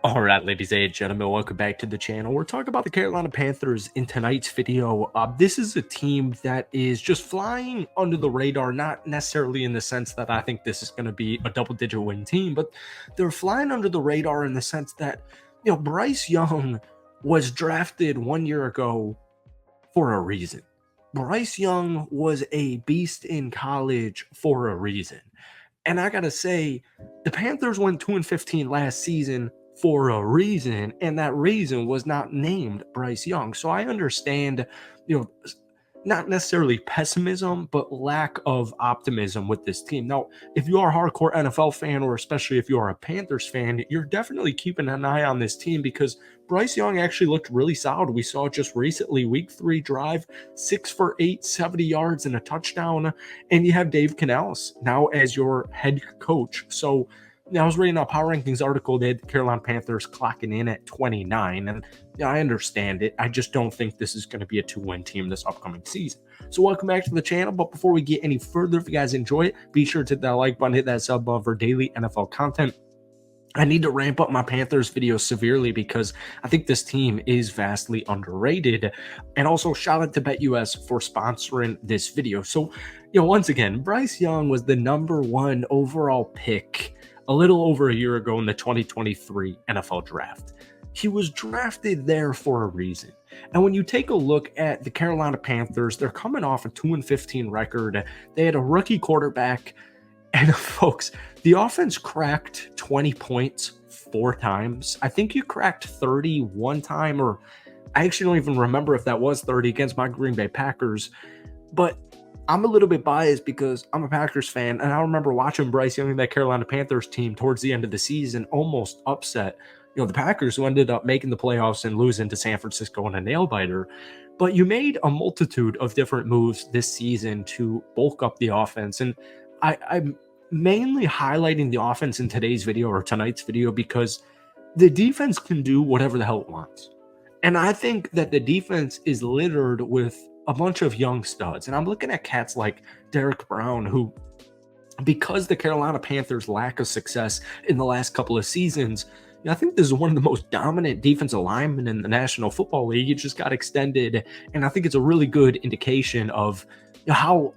All right, ladies and gentlemen, welcome back to the channel. We're talking about the Carolina Panthers in tonight's video. This is a team that is just flying under the radar, not necessarily in the sense that I think this is going to be a double-digit win team, but they're flying under the radar in the sense that, Bryce Young was drafted 1 year ago for a reason. Bryce Young was a beast in college for a reason. And I gotta say, the Panthers went 2-15 last season for a reason, and that reason was not named Bryce Young. So I understand, you know, not necessarily pessimism, but lack of optimism with this team. Now, if you are a hardcore NFL fan, or especially if you are a Panthers fan, you're definitely keeping an eye on this team because Bryce Young actually looked really solid. We saw just recently, week 3 drive, 6 for 8, 70 yards and a touchdown. And you have Dave Canales now as your head coach. So I was reading a Power Rankings article. They had the Carolina Panthers clocking in at 29, and I understand it. I just don't think this is going to be a 2-win team this upcoming season. So welcome back to the channel. But before we get any further, if you guys enjoy it, be sure to hit that like button, hit that sub button for daily NFL content. I need to ramp up my Panthers videos severely because I think this team is vastly underrated. And also shout out to BetUS for sponsoring this video. So, once again, Bryce Young was the #1 overall pick a little over a year ago in the 2023 NFL draft. He was drafted there for a reason. And when you take a look at the Carolina Panthers, they're coming off a 2-15 record. They had a rookie quarterback. And folks, the offense cracked 20 points 4 times. I think you cracked 30 one time, or I actually don't even remember if that was 30 against my Green Bay Packers. But I'm a little bit biased because I'm a Packers fan, and I remember watching Bryce Young and that Carolina Panthers team towards the end of the season almost upset, the Packers, who ended up making the playoffs and losing to San Francisco in a nail-biter. But you made a multitude of different moves this season to bulk up the offense, and I'm mainly highlighting the offense in today's video, or tonight's video, because the defense can do whatever the hell it wants. And I think that the defense is littered with a bunch of young studs. And I'm looking at cats like Derek Brown, who, because the Carolina Panthers' lack of success in the last couple of seasons, I think this is one of the most dominant defensive linemen in the National Football League. It just got extended, and I think it's a really good indication of how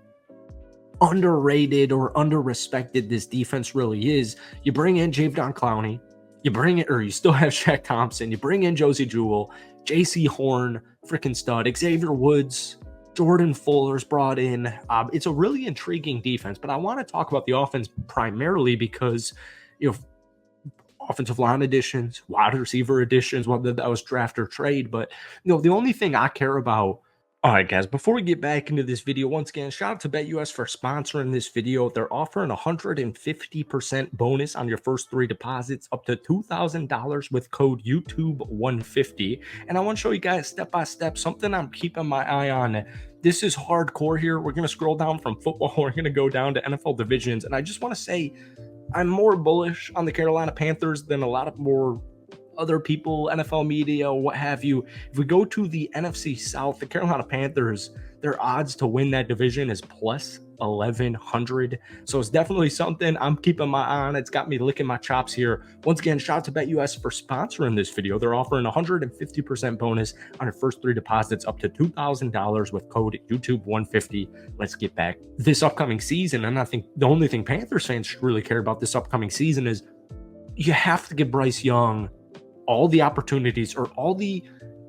underrated or underrespected this defense really is. You bring in Jadeveon Clowney, you still have Shaq Thompson, you bring in Josie Jewell, JC Horn, freaking stud, Xavier Woods, Jordan Fuller's brought in. It's a really intriguing defense, but I want to talk about the offense primarily because, offensive line additions, wide receiver additions, whether that was draft or trade. But, the only thing I care about. All right, guys, before we get back into this video, once again, shout out to BetUS for sponsoring this video. They're offering 150% bonus on your first 3 deposits, up to $2,000 with code YouTube150. And I want to show you guys step-by-step something I'm keeping my eye on. This is hardcore here. We're going to scroll down from football. We're going to go down to NFL divisions. And I just want to say I'm more bullish on the Carolina Panthers than a lot of more other people, NFL media, what have you. If we go to the NFC South, the Carolina Panthers, their odds to win that division is plus 1,100. So it's definitely something I'm keeping my eye on. It's got me licking my chops here. Once again, shout out to BetUS for sponsoring this video. They're offering 150% bonus on your first 3 deposits, up to $2,000 with code YouTube150. Let's get back this upcoming season. And I think the only thing Panthers fans should really care about this upcoming season is you have to give Bryce Young all the opportunities or all the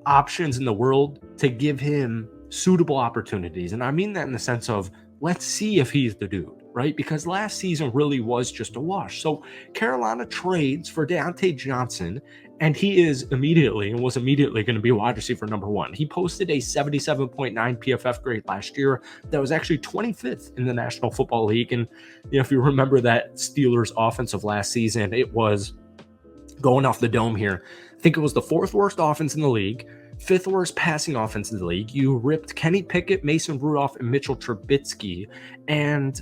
options in the world to give him suitable opportunities. And I mean that in the sense of, let's see if he's the dude, right? Because last season really was just a wash. So Carolina trades for Deontay Johnson, and he was immediately going to be wide receiver #1. He posted a 77.9 PFF grade last year. That was actually 25th in the National Football League. And if you remember that Steelers offensive last season, it was going off the dome here. I think it was the 4th worst offense in the league, 5th worst passing offense in the league. You ripped Kenny Pickett, Mason Rudolph, and Mitchell Trubisky. And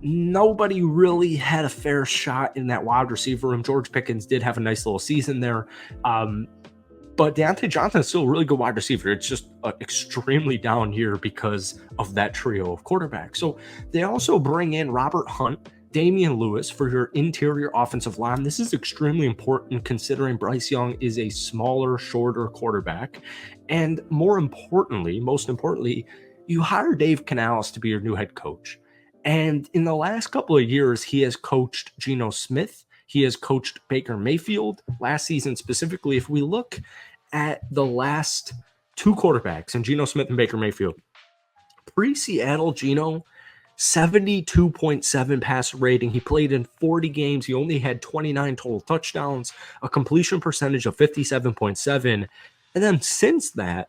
nobody really had a fair shot in that wide receiver room. George Pickens did have a nice little season there. But Deontay Johnson is still a really good wide receiver. It's just an extremely down year because of that trio of quarterbacks. So they also bring in Robert Hunt Damian Lewis for your interior offensive line. This is extremely important considering Bryce Young is a smaller, shorter quarterback. And most importantly, you hire Dave Canales to be your new head coach. And in the last couple of years, he has coached Geno Smith. He has coached Baker Mayfield last season specifically. If we look at the last two quarterbacks, and Geno Smith and Baker Mayfield, pre-Seattle, Geno 72.7 passer rating. He played in 40 games. He only had 29 total touchdowns, a completion percentage of 57.7. And then since that,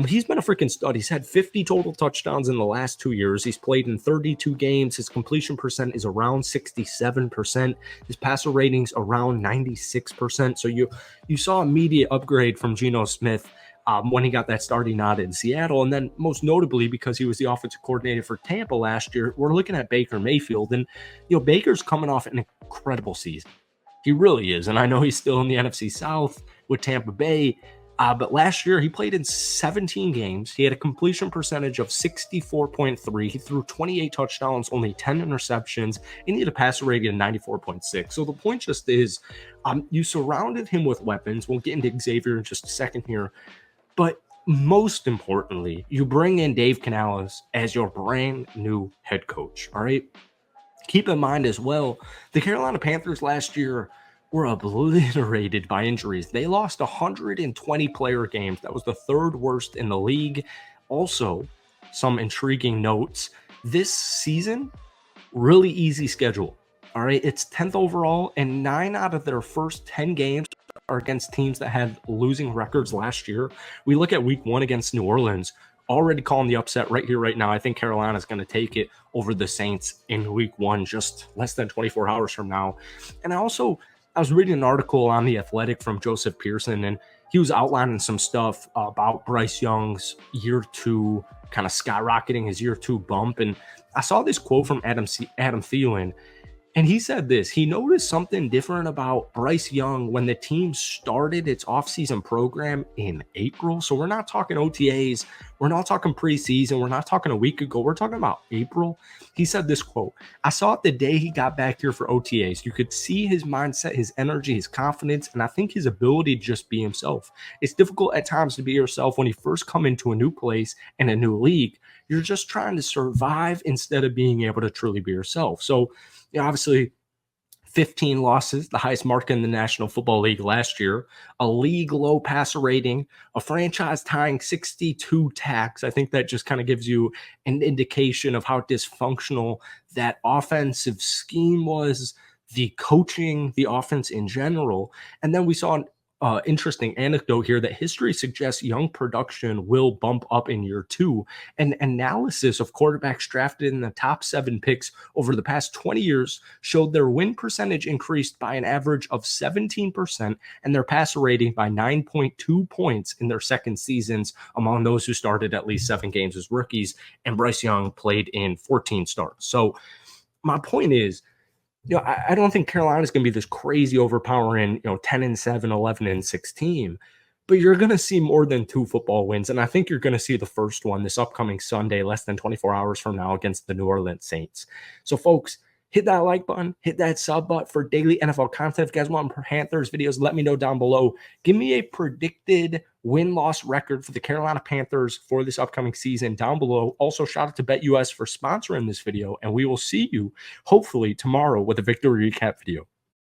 he's been a freaking stud. He's had 50 total touchdowns in the last 2 years. He's played in 32 games. His completion percent is around 67%. His passer ratings around 96%. So you saw immediate upgrade from Geno Smith when he got that starting nod in Seattle. And then most notably, because he was the offensive coordinator for Tampa last year, we're looking at Baker Mayfield. And, Baker's coming off an incredible season. He really is. And I know he's still in the NFC South with Tampa Bay. But last year, he played in 17 games. He had a completion percentage of 64.3. He threw 28 touchdowns, only 10 interceptions, and he had a passer rating of 94.6. So the point just is, you surrounded him with weapons. We'll get into Xavier in just a second here. But most importantly, you bring in Dave Canales as your brand new head coach, all right? Keep in mind as well, the Carolina Panthers last year were obliterated by injuries. They lost 120 player games. That was the third worst in the league. Also, some intriguing notes. This season, really easy schedule, all right? It's 10th overall, and 9 out of their first 10 games are against teams that had losing records last year. We look at week 1 against New Orleans, already calling the upset right here, right now. I think Carolina's going to take it over the Saints in week 1, just less than 24 hours from now. And I was reading an article on The Athletic from Joseph Pearson, and he was outlining some stuff about Bryce Young's year 2 kind of skyrocketing, his year 2 bump. And I saw this quote from Adam Thielen. And he said this, he noticed something different about Bryce Young when the team started its offseason program in April. So we're not talking OTAs. We're not talking preseason. We're not talking a week ago. We're talking about April. He said this quote, "I saw it the day he got back here for OTAs. You could see his mindset, his energy, his confidence, and I think his ability to just be himself. It's difficult at times to be yourself when you first come into a new place and a new league. You're just trying to survive instead of being able to truly be yourself." So, obviously 15 losses, the highest mark in the National Football League last year, a league low passer rating, a franchise tying 62 sacks. I think that just kind of gives you an indication of how dysfunctional that offensive scheme was, the coaching, the offense in general. And then we saw an interesting anecdote here that history suggests young production will bump up in year 2. An analysis of quarterbacks drafted in the top 7 picks over the past 20 years showed their win percentage increased by an average of 17% and their passer rating by 9.2 points in their second seasons among those who started at least 7 games as rookies. And Bryce Young played in 14 starts. So my point is, I don't think Carolina is going to be this crazy overpowering, 10-7, 11-6 team, but you're going to see more than 2 football wins. And I think you're going to see the first one this upcoming Sunday, less than 24 hours from now against the New Orleans Saints. So folks, hit that like button, hit that sub button for daily NFL content. If you guys want Panthers videos, let me know down below. Give me a predicted win-loss record for the Carolina Panthers for this upcoming season down below. Also, shout out to BetUS for sponsoring this video, and we will see you hopefully tomorrow with a victory recap video.